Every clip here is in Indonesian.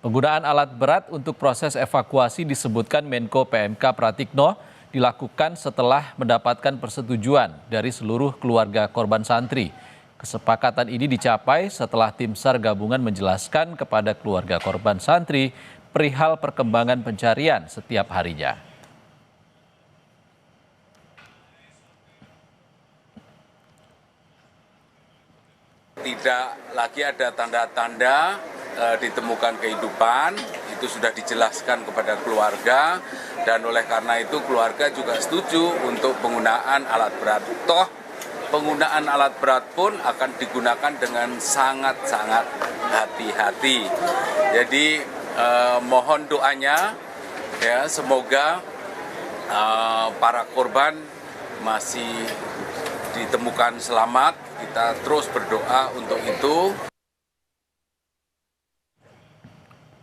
Penggunaan alat berat untuk proses evakuasi disebutkan Menko PMK Pratikno dilakukan setelah mendapatkan persetujuan dari seluruh keluarga korban santri. Kesepakatan ini dicapai setelah tim SAR gabungan menjelaskan kepada keluarga korban santri perihal perkembangan pencarian setiap harinya. Tidak lagi ada tanda-tanda ditemukan kehidupan, itu sudah dijelaskan kepada keluarga, dan oleh karena itu keluarga juga setuju untuk penggunaan alat berat. Toh penggunaan alat berat pun akan digunakan dengan sangat-sangat hati-hati. Jadi mohon doanya ya, semoga para korban masih ditemukan selamat. Kita terus berdoa untuk itu.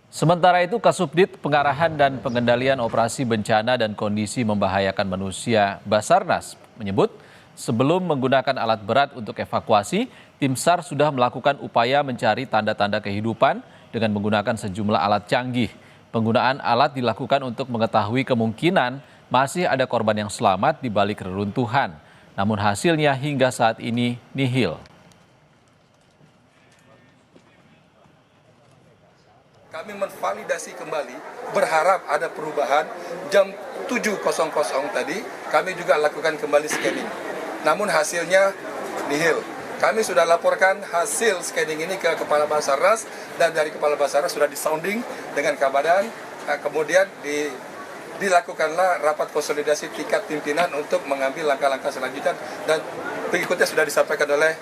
Sementara itu, Kasubdit Pengarahan dan Pengendalian Operasi Bencana dan Kondisi Membahayakan Manusia Basarnas menyebut sebelum menggunakan alat berat untuk evakuasi, tim SAR sudah melakukan upaya mencari tanda-tanda kehidupan dengan menggunakan sejumlah alat canggih. Penggunaan alat dilakukan untuk mengetahui kemungkinan masih ada korban yang selamat di balik reruntuhan. Namun hasilnya hingga saat ini nihil. Kami menvalidasi kembali, berharap ada perubahan. Jam 7.00 tadi, kami juga lakukan kembali scanning. Namun hasilnya nihil. Kami sudah laporkan hasil scanning ini ke Kepala Basarnas, dan dari Kepala Basarnas sudah disounding dengan Kabadan. Kemudian dilakukanlah rapat konsolidasi tingkat pimpinan untuk mengambil langkah-langkah selanjutnya, dan berikutnya sudah disampaikan oleh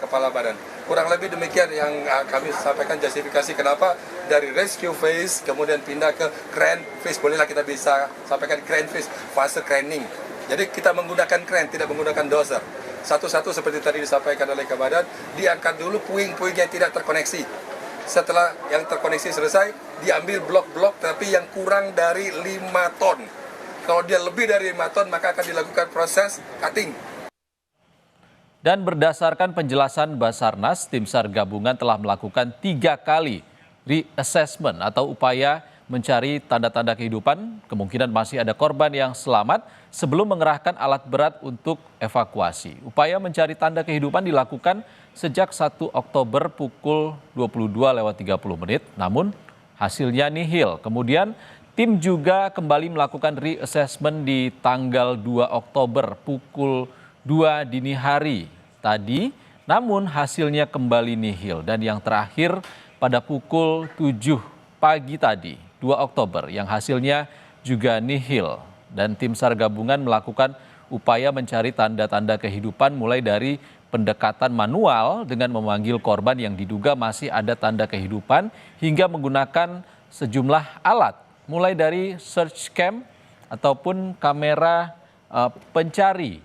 Kepala Badan. Kurang lebih demikian yang kami sampaikan justifikasi kenapa dari rescue phase kemudian pindah ke crane phase. Bolehlah kita bisa sampaikan crane phase, fase craning. Jadi kita menggunakan crane, tidak menggunakan dozer. Satu-satu seperti tadi disampaikan oleh Kabadan, diangkat dulu puing-puing yang tidak terkoneksi. Setelah yang terkoneksi selesai, diambil blok-blok tapi yang kurang dari 5 ton. Kalau dia lebih dari 5 ton, maka akan dilakukan proses cutting. Dan berdasarkan penjelasan Basarnas, tim SAR gabungan telah melakukan 3 kali reassessment atau upaya mencari tanda-tanda kehidupan, kemungkinan masih ada korban yang selamat sebelum mengerahkan alat berat untuk evakuasi. Upaya mencari tanda kehidupan dilakukan sejak 1 Oktober pukul 22.30, namun hasilnya nihil. Kemudian tim juga kembali melakukan reassessment di tanggal 2 Oktober pukul 2 dini hari tadi, namun hasilnya kembali nihil. Dan yang terakhir pada pukul 7 pagi tadi, 2 Oktober, yang hasilnya juga nihil. Dan tim SAR gabungan melakukan upaya mencari tanda-tanda kehidupan mulai dari pendekatan manual dengan memanggil korban yang diduga masih ada tanda kehidupan hingga menggunakan sejumlah alat mulai dari search cam ataupun kamera pencari,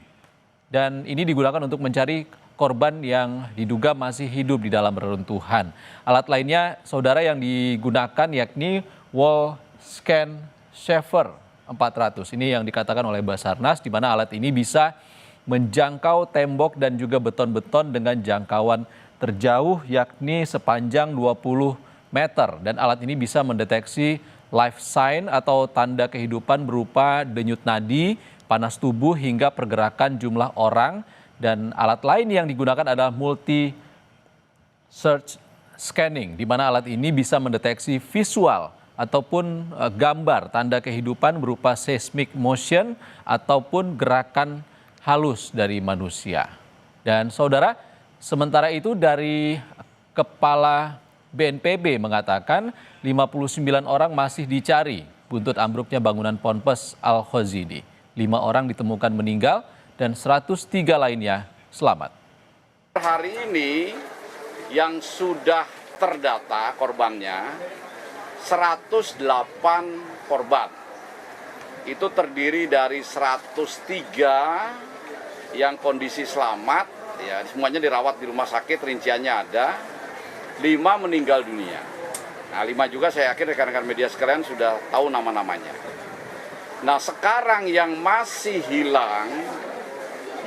dan ini digunakan untuk mencari korban yang diduga masih hidup di dalam reruntuhan. Alat lainnya, saudara, yang digunakan yakni wall scan shaver 400. Ini yang dikatakan oleh Basarnas, di mana alat ini bisa menjangkau tembok dan juga beton-beton dengan jangkauan terjauh yakni sepanjang 20 meter. Dan alat ini bisa mendeteksi life sign atau tanda kehidupan berupa denyut nadi, panas tubuh hingga pergerakan jumlah orang. Dan alat lain yang digunakan adalah multi search scanning, di mana alat ini bisa mendeteksi visual ataupun gambar tanda kehidupan berupa seismic motion ataupun gerakan halus dari manusia. Dan saudara, sementara itu dari Kepala BNPB mengatakan 59 orang masih dicari buntut ambruknya bangunan Ponpes Al-Khozidi. 5 orang ditemukan meninggal dan 103 lainnya selamat. Hari ini yang sudah terdata korbannya 108 korban. Itu terdiri dari 103 yang kondisi selamat, ya semuanya dirawat di rumah sakit, rinciannya ada. 5 meninggal dunia. Nah, 5 juga saya yakin rekan-rekan media sekalian sudah tahu nama-namanya. Nah, sekarang yang masih hilang,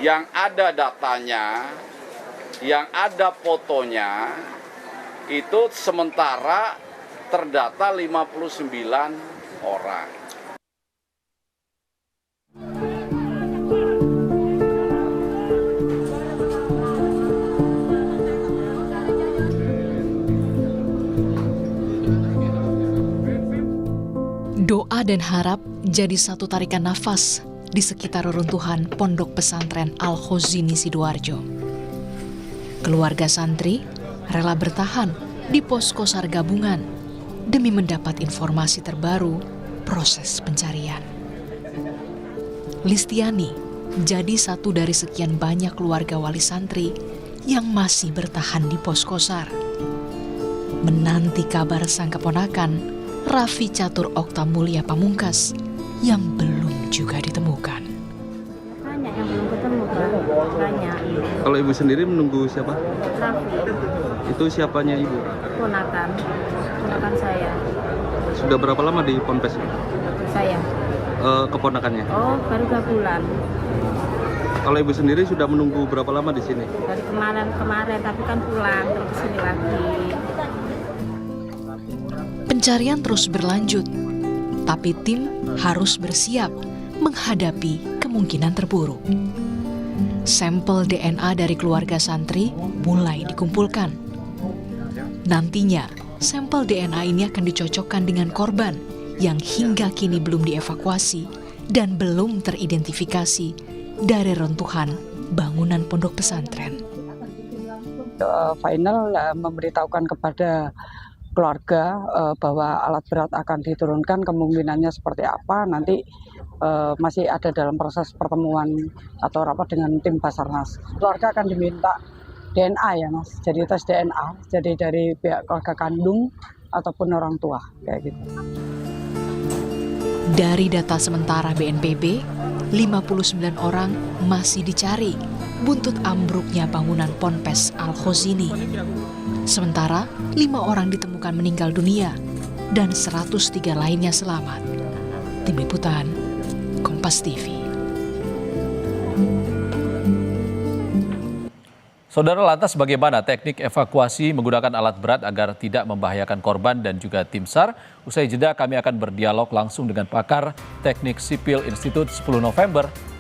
yang ada datanya, yang ada fotonya, itu sementara terdata 59 orang. Doa dan harap jadi satu tarikan nafas di sekitar reruntuhan Pondok Pesantren Al-Khozini Sidoarjo. Keluarga santri rela bertahan di posko SAR gabungan demi mendapat informasi terbaru proses pencarian. Listiani jadi satu dari sekian banyak keluarga wali santri yang masih bertahan di posko SAR. Menanti kabar sang keponakan Raffi Catur Okta Mulia Pamungkas yang belum juga ditemukan. Banyak yang belum ketemu, Pak. Banyak. Kalau ibu sendiri menunggu siapa? Raffi, Itu siapanya ibu? ponakan saya. Sudah berapa lama di Ponpes? Saya. Keponakannya. Oh, baru 2 bulan. Kalau ibu sendiri sudah menunggu berapa lama di sini? Dari kemarin, tapi kan pulang terus ke sini lagi. Pencarian terus berlanjut, tapi tim harus bersiap menghadapi kemungkinan terburuk. Sampel DNA dari keluarga santri mulai dikumpulkan. Nantinya, sampel DNA ini akan dicocokkan dengan korban yang hingga kini belum dievakuasi dan belum teridentifikasi dari runtuhan bangunan pondok pesantren. Final memberitahukan kepada keluarga bahwa alat berat akan diturunkan, kemungkinannya seperti apa nanti masih ada dalam proses pertemuan atau rapat dengan tim Basarnas. Keluarga akan diminta DNA ya Mas, jadi tes DNA, jadi dari pihak keluarga kandung ataupun orang tua kayak gitu. Dari data sementara BNPB, 59 orang masih dicari buntut ambruknya bangunan Ponpes Al-Khozini. Sementara 5 orang ditemukan meninggal dunia dan 103 lainnya selamat. Tim Liputan, Kompas TV. Saudara, lantas bagaimana teknik evakuasi menggunakan alat berat agar tidak membahayakan korban dan juga tim SAR? Usai jeda kami akan berdialog langsung dengan pakar Teknik Sipil Institut 10 November,